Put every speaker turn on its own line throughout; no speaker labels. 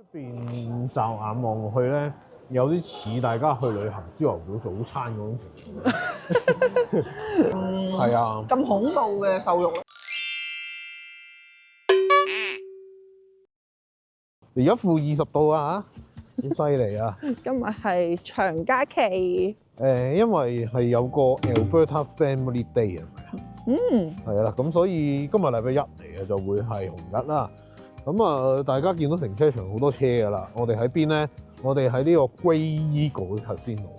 出邊驟眼望落去咧，有啲似大家去旅行朝頭早早餐嗰種情況。係啊，
咁恐怖嘅瘦肉。
而家-20度啊，好犀利啊！
今日係長假期。
因為係有個 Alberta Family Day 係咪啊？係啦，咁所以今日禮拜一嚟嘅就會係紅日啦。咁啊，大家見到停車場好多車㗎啦。我哋喺邊咧？我哋喺呢個 Grey Eagle Casino，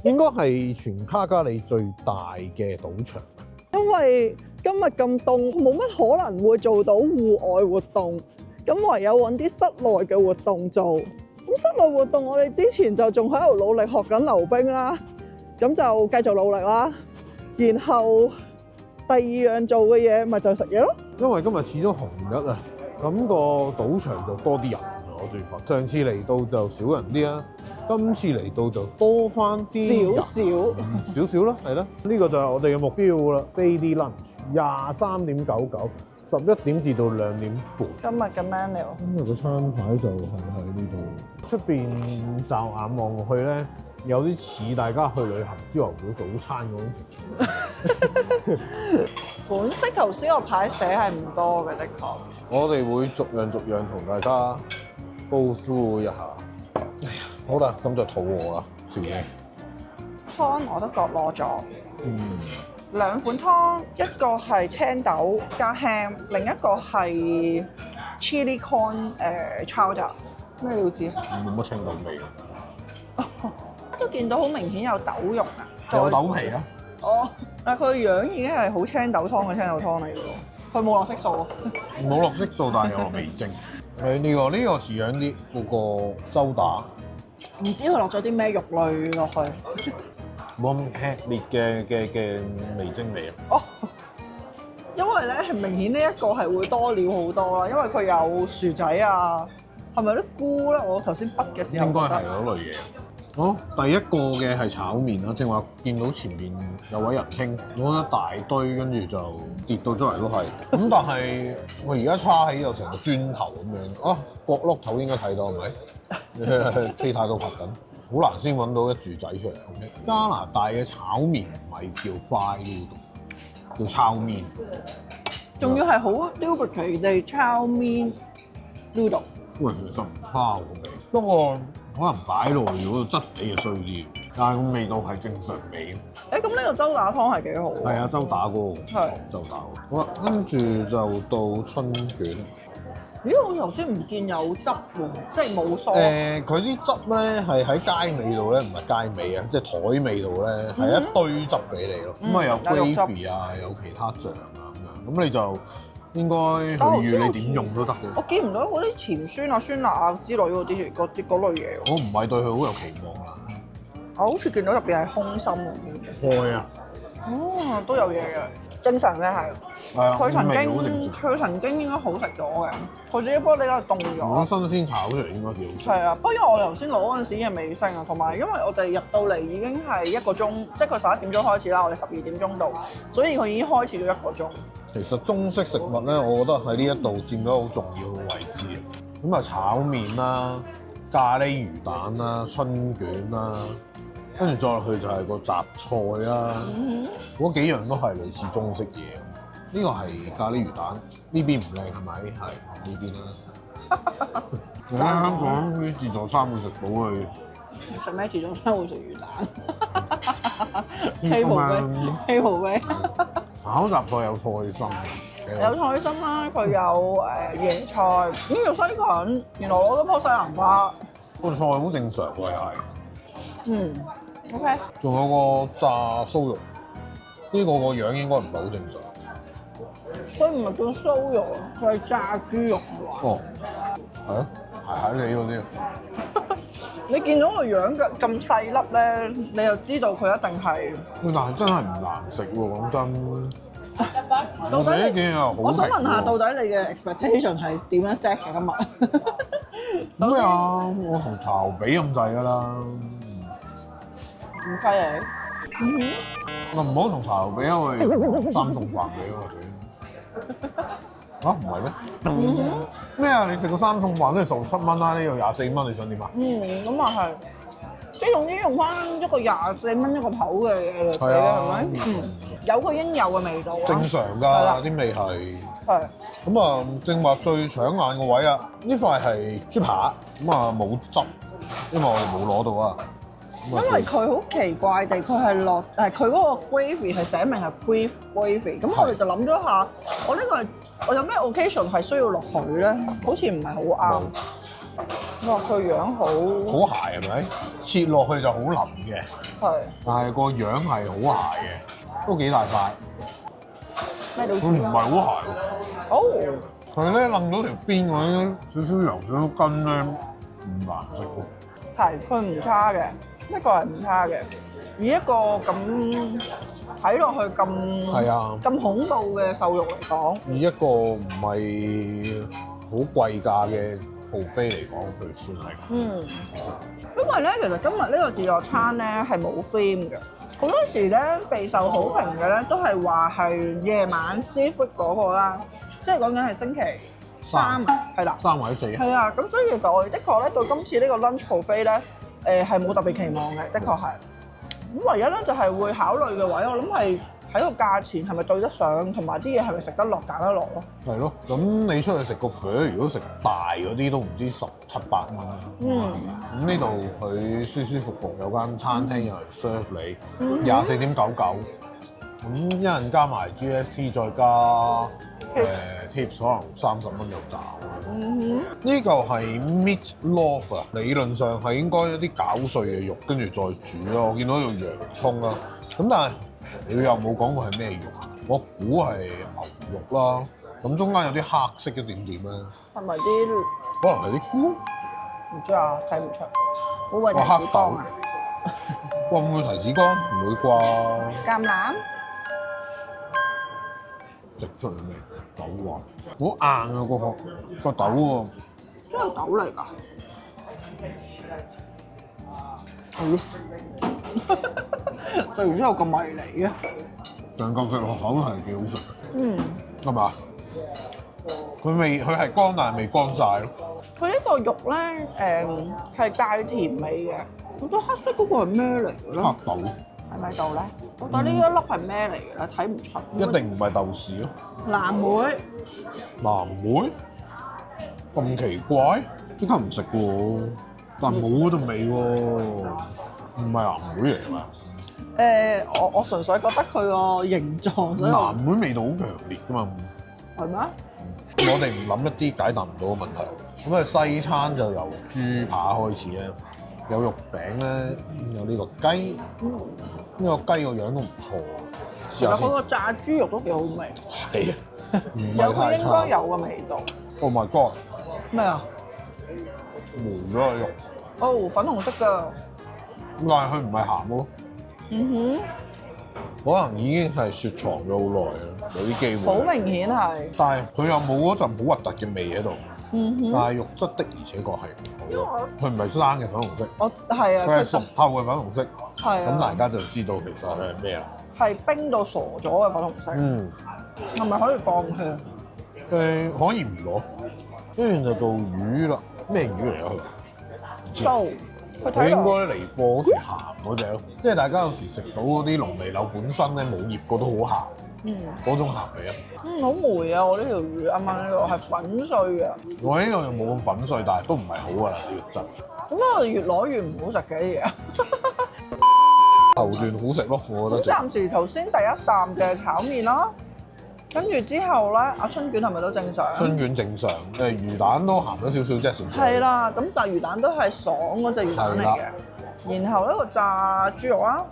應該係全卡加利最大嘅賭場。
因為今日咁凍，冇乜可能會做到戶外活動，咁唯有揾啲室內嘅活動做。咁室內活動我哋之前就仲喺度努力學緊溜冰啦，咁就繼續努力啦。然後第二樣做嘅嘢咪就係食嘢咯。
因為今日始終紅日啊，咁個賭場就多啲人。我最覺上次嚟到就少人啲啦，今次嚟到就多翻啲少少啦，係啦。呢個就係我哋嘅目標啦。Daily lunch 23.99， 11點至到2點半。
今日嘅 menu，
今日個餐牌就係喺呢度。出邊驟眼望落去咧，有啲似大家去旅行朝頭早早餐嗰種情況。
款式頭先個牌寫係唔多嘅，的確。
我哋會逐樣同大家go through一下。哎呀，好啦，咁就肚餓啦，食嘢。
湯我都各攞咗。兩款湯，一個係青豆加 ham， 另一個係 chili corn chowder。咩料子啊？
冇乜青豆味。
都見到好明顯有豆蓉啊，
有豆皮啊？
哦，但係佢個樣已經係好青豆湯嘅青豆湯嚟嘅咯，佢冇落色素啊。
冇落色素，但係有落味精。呢個似樣啲嗰個周打。
唔知佢落咗啲咩肉類落去。
冇咁吃烈嘅味精味啊！
哦，因為咧係明顯呢一個係會多料好多啦，因為佢有薯仔啊，係咪啲菇咧？我頭先畢嘅時候
應該係嗰類嘢。好，第一個嘅係炒麵啦，正話見到前面有位仁兄攞一大堆，跟住就跌到出嚟都係。咁但係我而家叉起有成個磚頭咁樣，角落頭應該睇到係咪？K 太都拍緊。好難先揾到一柱仔出嚟。加拿大嘅炒麵唔係叫 fried noodle， 叫炒麵，
仲要係好 lubricate 地炒麵 noodle。
喂，其實唔差個味，不過可能擺落去嗰個質地係衰啲，但係個味道係正常味。
咁呢個周打湯係幾好喎？
係啊，周打嗰個周打。好啦，跟住就到春卷。
咦，我頭先唔見有汁喎，即係冇蔬。
佢啲汁咧係喺街尾度咧，唔係街尾啊，即係台尾度咧係一堆汁俾你咯。咁啊有 gravy 啊，有其他醬啊咁樣，咁你就應該佢預你點用都得嘅。
我見唔到嗰啲甜酸啊、酸辣啊之類嗰類嘢喎。
我唔係對佢好有期望啦。
我好似見到入邊係空心咁嘅。
開啊！
哦，都有嘢嘅，正常嘅係。
係啊，
佢曾經應該好食咗嘅，佢只不過比較凍咗。
如果新鮮炒出嚟應該幾好食。
係啊，不過因為我哋頭先攞嗰陣時已經未升啊，同埋因為我哋入到嚟已經係1個鐘，即係佢11點鐘開始啦，我哋12點鐘到，所以佢已經開始咗1個鐘。其
實中式食物咧，我覺得喺呢一度佔咗好重要嘅位置。咁啊，炒麵啦、咖喱魚蛋啦、春卷啦，跟住再落去就係個雜菜啦。嗰幾樣都係類似中式嘢。呢個係咖喱魚蛋，呢邊唔靚係咪？係呢邊啦。我喺香港啲自助餐會食到佢。
食咩自助餐會食魚蛋？Table
炒雜菜有菜心，
有菜心啦，佢有椰菜，有西芹，原來我都棵西蘭花。
個菜好正常喎，又係。
OK。
仲有個炸酥肉，呢個個樣應該唔係好正常。
佢唔係叫酥肉，佢係炸豬肉。
哦，係啊，係你嗰啲。
你見到個樣咁細粒咧，你就知道佢一定係。
但係真係唔難食喎，講真。我自己見啊，好。
我想問下，到底你嘅 expectation 係點樣 set 嘅今日？
咩啊？我同茶牛比咁滯㗎啦。
唔犀利。
我唔好同茶牛比，因為3餸飯俾我哋。唔係咩？咩啊？你食個三餸飯都係17蚊啦，呢度24蚊，你想點啊？
咁啊係，即係總之用翻一個24蚊一個頭嘅嘢嚟俾係咪？有佢應有嘅味道啊。
正常㗎，啲味係。
係。
咁啊，正話最搶眼個位啊，呢塊係豬扒，咁啊冇汁，因為我哋冇攞到啊。
因為佢好奇怪地，佢係落佢嗰個 gravy 係寫明係 beef gravy，咁我哋就諗咗下，我有咩 occasion 係需要落佢咧？好似唔係好啱。哇！佢樣好
鞋係咪？切落去就好腍嘅，
係，
但係個樣係好鞋嘅，都幾大塊。
咩都知。
佢唔係好鞋喎。
哦。
佢咧擸到條邊嗰啲少少油少少筋咧，唔難食喎。
係，佢唔差嘅，呢個係唔差嘅。以一個咁睇落去咁恐怖嘅瘦肉嚟講，
以一個唔係好貴價嘅buffet嚟講，佢算係。
因為咧，其實今日呢個自助餐咧係冇 theme 嘅，好多時咧備受好評嘅咧都係話係夜晚 seafood 嗰個啦，即係講緊係星期3啊，係啦
3或者4。
係啊，咁所以其實我哋的確咧對今次呢個 lunch buffet 咧係冇特別期望嘅，的確係。咁唯一咧就係會考慮嘅位，我諗係喺個價錢係咪對得上，同埋啲嘢係咪食得落、揀得落咯。
係咯，咁你出去食個飯，如果食大嗰啲都唔知17、18蚊。咁呢度佢舒舒服服有間餐廳有人 serve 你，24.99。咁一人加埋 GST 再加tips 可能30蚊有找。呢嚿係 meat loaf 啊，理論上係應該一啲攪碎嘅肉，跟住再煮咯。我見到有洋葱啦，咁但係佢又冇講過係咩肉，我估係牛肉啦。咁中間有啲黑色一點點咧，
係咪啲？
可能係啲菇？
唔知啊，睇唔出。會唔會提子乾啊？
會唔會提子乾？唔會啩？
橄欖？
直出嚟咩？豆啊，好硬啊個豆喎。
真係豆嚟㗎？係。食完之後咁迷離嘅。
但嚿食落口係幾好食。係嘛？佢係乾，但係未乾晒咯。
佢呢個肉咧，係帶甜味嘅。嗰種黑色嗰個係咩嚟嘅咧？
黑豆。
係咪豆咧？到底呢一粒係咩嚟嘅咧？睇唔出。
一定唔係豆豉咯。
藍莓。
藍莓？咁奇怪？即刻唔食喎，但冇嗰陣味喎，唔係藍莓嚟㗎嘛？
我純粹覺得佢個形狀，所以
藍莓味道好強烈㗎嘛。
係咩？
我哋唔諗一啲解答唔到嘅問題。咁西餐就由豬扒開始咧，有肉餅咧，有呢個雞，呢個雞個樣都唔錯。
其實佢個炸豬肉都幾好味。
係啊，
有佢應該有嘅味道。
Oh my god！
咩啊？
糊咗個肉。
哦，粉紅色㗎。
但係佢唔係鹹咯。可能已經係雪藏咗好耐啦，有啲機會。
好明顯係。
但係佢又冇嗰陣好核突嘅味喺度。但係肉質的而且確係唔好。佢唔係生嘅粉紅色。
係啊。
佢係熟透嘅粉紅色。
係啊。
咁大家就知道其實佢係咩啦。
係冰到傻咗嘅粉紅色。係咪可以放佢？
可以唔攞。跟住就到魚啦。咩魚嚟啊？
酥。
佢應該嚟貨嗰時鹹嗰隻咯，即係大家有時食到嗰啲龍脷柳本身咧冇醃過都好鹹，嗰種鹹味啊。
好霉啊！我呢條魚啱啱呢個係粉碎嘅。
我呢個又冇咁粉碎，但係都唔係好㗎啦啲肉質。
咁我哋越攞越唔好食嘅啲嘢。
頭段好食咯，我覺得。
暫時頭先第一啖嘅炒麵啦，跟住之後咧，阿春卷係咪都正常？
春卷正常，魚蛋都鹹咗少少啫，算唔算？
係啦，咁但係魚蛋都係爽嗰隻魚蛋嚟嘅。然後呢個炸豬肉啦，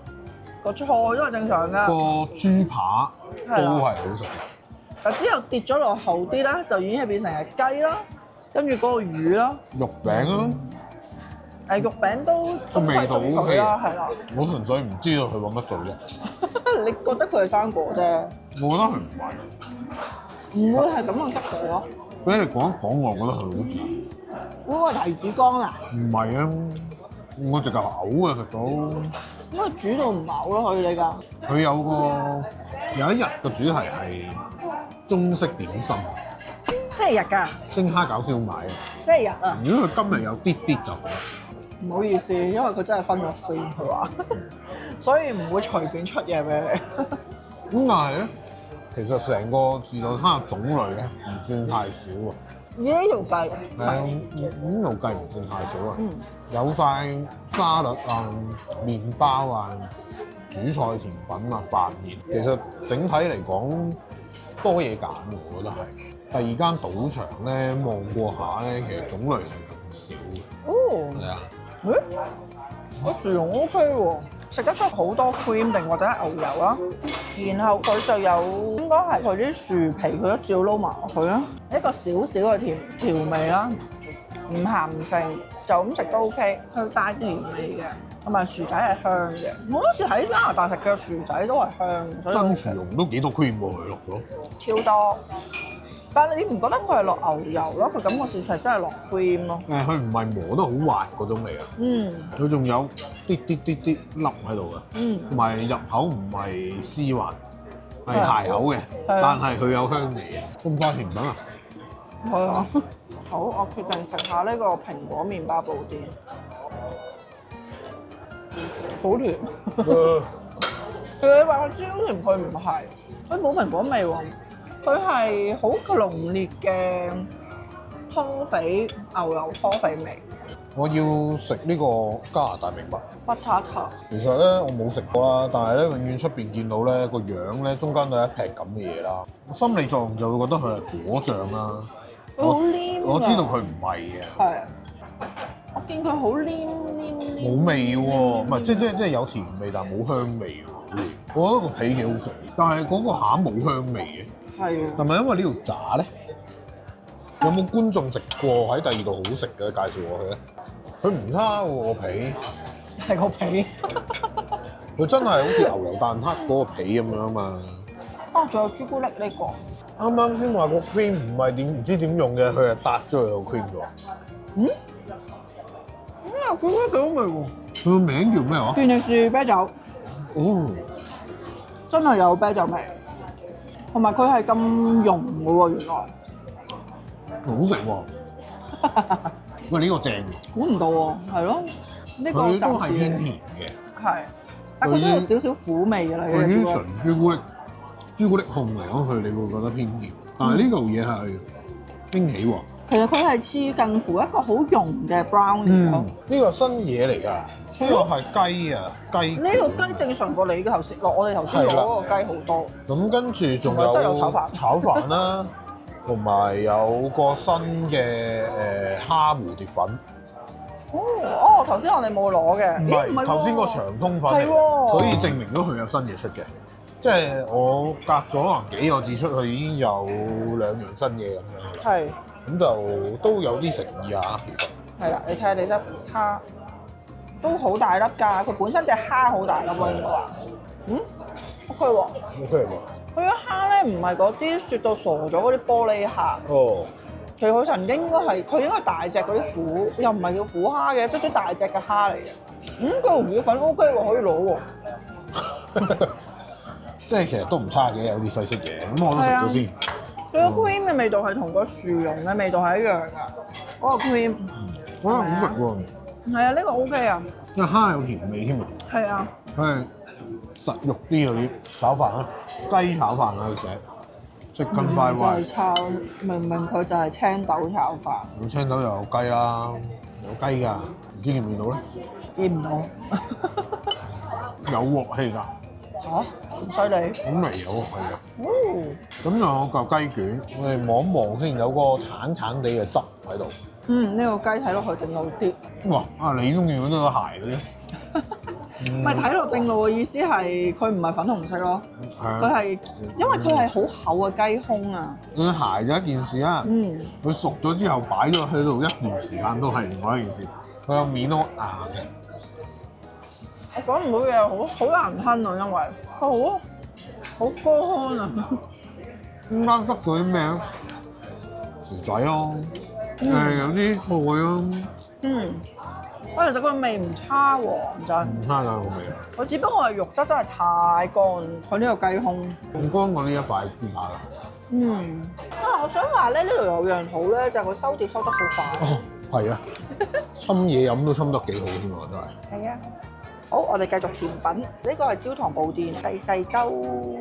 個菜都係正常㗎。
個豬扒都係好食。
但之後跌咗落後啲咧，就已經係變成係雞啦，跟住嗰個魚啦，
肉餅啦。
肉餅都
個味道 OK
啦，係啦。
我純粹唔知道佢揾乜做啫。
你覺得佢係生果啫？
我覺得佢唔係。
唔會係咁樣得嘅咯。
俾你講一講，我覺得佢好似。
嗰個提子乾啊？
唔係啊，我直頭嘔啊食到。
咁佢煮到唔嘔咯，可以理解。
佢有一日個主題係中式點心。
即係期日㗎，
蒸蝦餃燒賣啊！
星期日啊。
如果佢今日有啲啲就好啦。
唔好意思，因為佢真係分咗 frame，佢話，所以唔會隨便出嘢俾你。
咁但係咧，其實成個自助餐嘅種類咧唔算太少喎。
以呢條計，
係啊，呢度計唔算太少啊。
嗯，
有晒沙律啊、麵包啊、主菜甜品啊、飯麵。其實整體嚟講多嘢揀嘅，我覺得係。第二間賭場咧望過下咧，其實種類係仲少嘅。
哦，
係啊。
個薯蓉 OK 喎，食得出好多 cream 定或者係牛油啦，然後佢就有應該係佢啲薯皮，佢都照撈埋落去啦，一個少少嘅調味啦，唔鹹唔正，就咁食都 OK，佢帶甜味嘅，同埋薯仔係香嘅。我嗰時喺加拿大食嘅薯仔都係香，所以
真薯蓉都幾多 cream 喎，佢落咗。
超多。但係你唔覺得佢係落牛油咯？佢感覺上係真係落 cream 咯。
佢唔係磨得好滑嗰種嚟啊。
嗯。
佢仲有啲粒喺度嘅。
嗯。
同埋入口唔係絲滑，係鞋口嘅，但係佢有香味嘅。咁快甜品啊？
係啊。好，我決定食下呢個蘋果麵包布甸。好甜。你話我焦甜，佢唔係，佢冇蘋果味喎。佢係好濃烈嘅拖肥牛油拖肥味。
我要食呢個加拿大名物
Butter。
其實咧我冇食過啦，但係咧永遠出邊見到咧個樣咧中間都有一劈咁嘅嘢啦。心理作用就會覺得佢係果醬啦。
好黏㗎。我知
道佢唔係嘅。
係。我見佢好黏。
冇味喎，唔係即係有甜味，但係冇香味喎。我覺得個皮幾好食，但係嗰個餡冇香味嘅。係啊，係咪因為呢條渣咧？有冇觀眾食過喺第二度好食嘅？介紹我去咧。佢唔差喎個皮，
係個皮。
佢真係好似牛油蛋撻嗰個皮咁樣啊嘛。
啊，仲有朱古力呢個。
啱啱先話個 cream 唔係唔知點用嘅，佢係搭咗佢個 cream 度。
嗯？呢個朱古力幾好味喎。
佢個名叫咩話？
健力士啤酒。
哦，
真係有啤酒味。同埋佢係咁濃嘅喎，原來
好食喎！喂，呢個正喎，
估唔到喎，係咯，呢個
佢都係偏甜嘅，
係，但佢都有少少苦味㗎啦。
對於純朱古力控嚟講，佢你會覺得偏甜，但係呢嚿嘢係驚喜喎。
其實佢係似近乎一個好濃嘅 brownie 咯。
呢個新嘢嚟㗎。呢個係雞啊，雞。呢
個雞正常過你嘅頭先落，我哋頭先攞嗰個雞好多。
咁跟住仲有炒飯啦，同埋有個新嘅蝦蝴蝶粉。
哦，頭先我哋冇攞嘅。
唔係，頭先個長通粉嚟嘅，所以證明咗佢有新嘢出嘅。即係我隔咗可能幾個字出去已經有2樣新嘢咁樣。係。咁就都有啲誠意啊，其實。係啦，你睇下你粒蝦。都好大粒㗎，佢本身隻蝦好大粒喎，應該話。OK 喎。OK 喎。佢啲蝦咧唔係嗰啲雪到傻咗嗰啲玻璃蝦。哦。其實佢曾經應該係大隻嗰啲虎，又唔係叫虎蝦嘅，即係啲大隻嘅蝦嚟嘅。個魚粉 OK 喎，可以攞喎。即係其實都唔差嘅，有啲西式嘢，咁我都食咗先。佢個 cream 嘅味道係同個薯蓉嘅味道係一樣㗎，嗰個 cream。好食喎。係啊，呢個 OK 啊。因為蝦有甜味添啊。係啊。佢係實肉啲嗰啲炒飯啊，雞炒飯啊，佢寫。即跟快壞。就係炒，明明佢就係青豆炒飯。有青豆又有雞啦，有雞㗎，唔知見唔見到咧？見唔到。有鑊氣㗎。嚇？咁犀利？好微有鑊氣㗎。哦。咁仲有嚿雞卷，我哋望一望先，有個橙橙地嘅汁喺度。呢個雞睇落去正路啲。哇！你中意嗰啲鞋嗰啲？唔係睇落正路嘅意思係佢唔係粉紅色咯。佢係因為佢係好厚嘅雞胸啊。鞋就一件事啦。佢熟咗之後擺咗喺度一段時間都係另外一件事。佢個面都硬嘅。我講唔到嘢，好難吞啊，因為佢好乾啊。中間塞咗啲咩啊？薯仔咯。有啲菜咯。其實個味唔差喎，唔真。唔差㗎個味。佢只不過係肉質真係太乾，佢呢個雞胸。唔乾過呢一塊豬扒啦。
我想話咧，呢度有樣好咧，就係佢收碟收得好快。
哦，係啊，侵嘢飲都侵得幾好添喎，真係。
係啊。好，我哋繼續甜品。呢個係焦糖布甸，細細兜。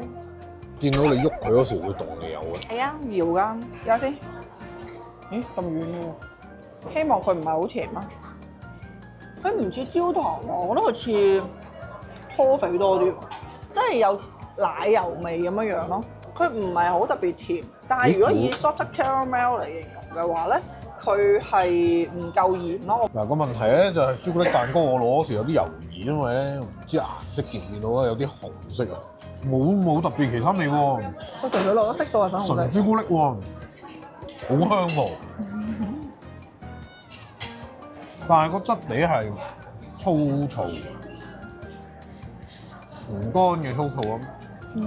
見到你喐佢嗰時會動你有嘅。
係啊，搖㗎，試下先。咦，咁軟喎！希望佢唔係好甜啊。佢唔似焦糖喎，我覺得佢似拖肥多啲，即係有奶油味咁樣樣咯。佢唔係好特別甜，但係如果以 salted caramel 嚟形容嘅話咧，佢係唔夠鹽咯。
嗱個問題咧就係朱古力蛋糕我攞嗰時有啲猶豫，因為咧唔知顏色見唔見到啊，有啲紅色啊，冇特別其他味喎。
我純粹落咗色素係粉紅色。
純朱古力喎，好香喎。但係個質地係粗糙，唔乾嘅粗糙咁，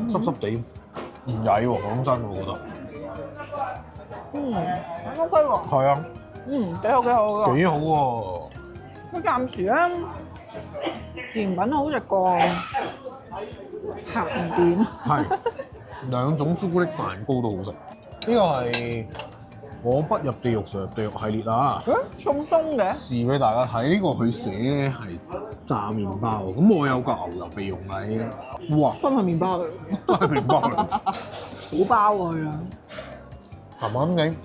濕濕地，唔曳喎。講真，我覺得。
OK 喎。
係啊。
幾好㗎。
幾好喎。
佢暫時咧甜品好食過鹹點。
係兩種朱古力蛋糕都好食。呢個係我不入地獄上入地獄系列啊！
鬆鬆嘅。
試俾大家睇，呢個佢寫咧係炸麵包，咁我有個牛油備用禮，哇！
真係麵包嚟，
都係麵包嚟，
好包佢啊！
鹹鹹地。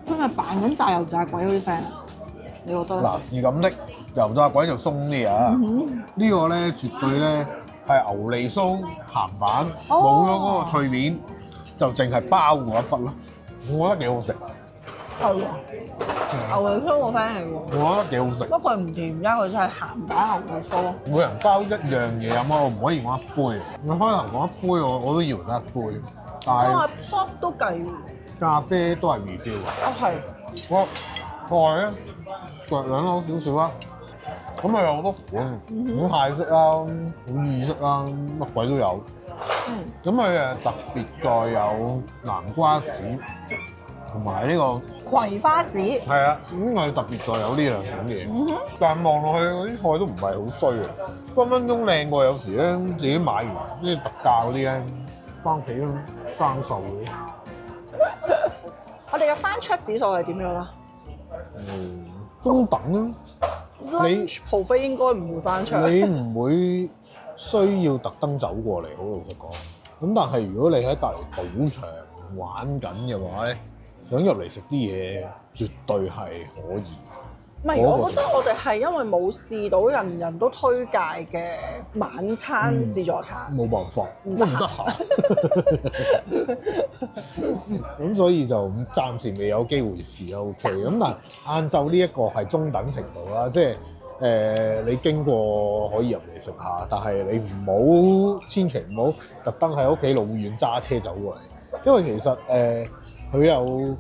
真係扮緊炸油炸鬼嗰啲 friend，你覺得？
嗱，是咁的，油炸鬼就鬆啲啊！呢個咧絕對咧係牛脷酥鹹版，冇咗嗰個脆面，就淨係包嗰一忽咯。我覺得幾好食。
係喎，牛脷酥個 friend 嚟喎。
我覺得幾好食。
不過佢唔甜，而家佢真係鹹版牛脷酥。
每人包一樣嘢飲啊，我唔可以講一杯。我開頭講一杯，我都以為得一杯，但係
pop 都計。
咖啡都係 refill 嘅。
係。
我菜咧，酌量好少少啦。咁啊有好多款，好泰式啦，好意式啦，乜鬼都有。咁佢特別再有南瓜子同埋呢個
葵花籽。
係啊，咁佢特別再有呢兩種嘢。但係望落去嗰啲菜都唔係好衰嘅，分分鐘靚過有時咧自己買完啲特價嗰啲咧，翻屋企生鏽嗰啲。
我哋嘅翻桌指數係點樣啦？
中等啦。
你蒲飛應該唔會翻桌。
你唔會需要特登走過嚟，好老實講。咁但係如果你喺隔離賭場玩緊嘅話咧，想入嚟食啲嘢，絕對係可以。
唔係，我覺得我哋係因為冇試到人人都推介嘅晚餐自助餐，
冇辦法，都唔得閒。咁所以就暫時未有機會試 OK。咁但係晏晝呢一個係中等程度啦，即係你經過可以入嚟食下，但係你唔好千祈唔好特登喺屋企老遠揸車走過嚟，因為其實佢有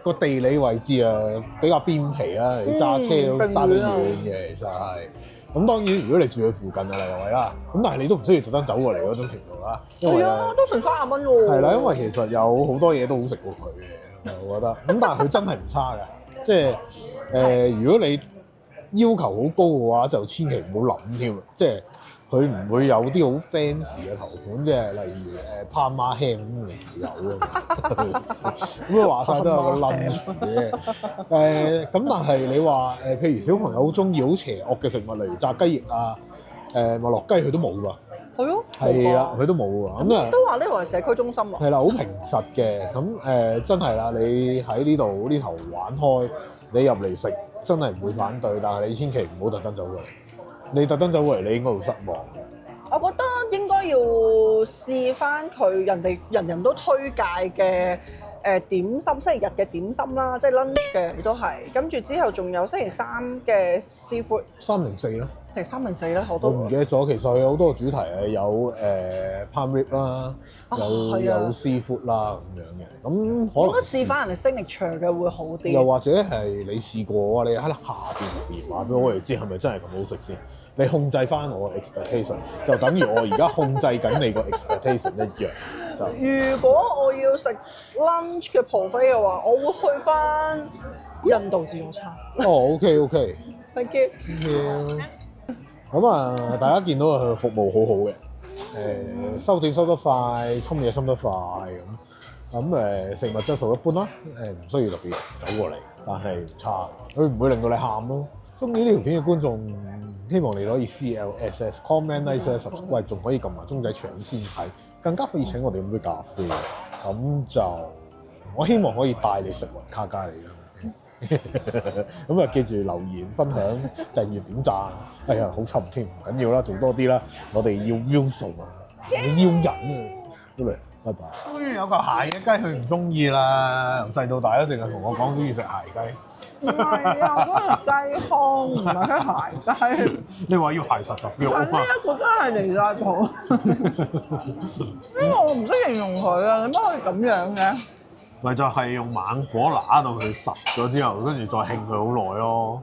個地理位置啊比較邊皮啊，你揸車都揸得遠嘅，其實係。咁當然如果你住喺附近啊，例如啦，咁但係你都唔需要特登走過嚟嗰種程度啦。
係啊，都成30蚊喎。
係啦，因為其實有好多嘢都好食過佢嘅，我覺得。咁但係佢真係唔差嘅，即係如果你要求好高嘅話，就千祈唔好諗添，即係佢唔會有啲好 fancy 嘅頭盤，即係例如Parma ham 咁有啊，咁啊話晒都有個 lunch 嘅。咁但係你話譬如小朋友好中意好邪惡嘅食物，例如炸雞翼啊、麥樂雞，佢都冇㗎。
係咯。
係啊，佢都冇㗎。咁啊
都話呢個係社區中心啊。
係啦，好平實嘅。咁真係啦，你喺呢度呢頭玩開，你入嚟食真係唔會反對，但係你千祈唔好特登走過嚟。你特登走過嚟，你應該會失望。
我覺得應該要試翻佢人人都推介嘅點心，星期日嘅點心啦，即係 lunch 嘅都係。跟住之後仲有星期3嘅 seafood。
304啦。
定304咧，好多。
我唔記得咗，其實佢有好多個主題係有palm rib 啦，有 seafood 啦咁樣嘅。咁可能應該
試翻人哋 signature 嘅會好啲。
又或者係你試過啊？你喺下邊話俾我哋知係咪真係咁好食先？你控制翻我嘅 expectation， 就等於我而家控制緊你個 expectation 一樣。就
如果我要食 lunch 嘅 buffet 嘅話，我會去翻印度自助餐。
哦，OK。
Thank you。
咁啊，大家見到佢服務好好嘅，收店收得快，沖嘢沖得快咁。咁食物質素一般啦，唔需要特別走過嚟，但係唔差，佢唔會令到你喊咯。中意呢條片嘅觀眾，希望你可以 CLSS comment like subscribe， 仲可以撳埋鐘仔搶先睇，更加可以請我哋飲杯咖啡。咁就我希望可以帶你食雲卡加里啦。咁啊，記住留言、分享、訂閱、點讚。哎呀，好沉添，唔緊要啦，做多啲啦。我哋要 view 數啊，你要人啊，好嚟，拜拜。終於有嚿鞋嘅雞，佢唔中意啦。由細到大都淨係同我講中意食鞋雞。
唔係啊，嗰係雞胸，唔係鞋雞。
你話要鞋實實肉啊
呢
嘛？
一個真係離晒譜。呢個我唔識形容佢啊，你乜可以咁樣嘅？
咪就係用猛火揦到佢實咗之後，跟住再興佢好耐咯。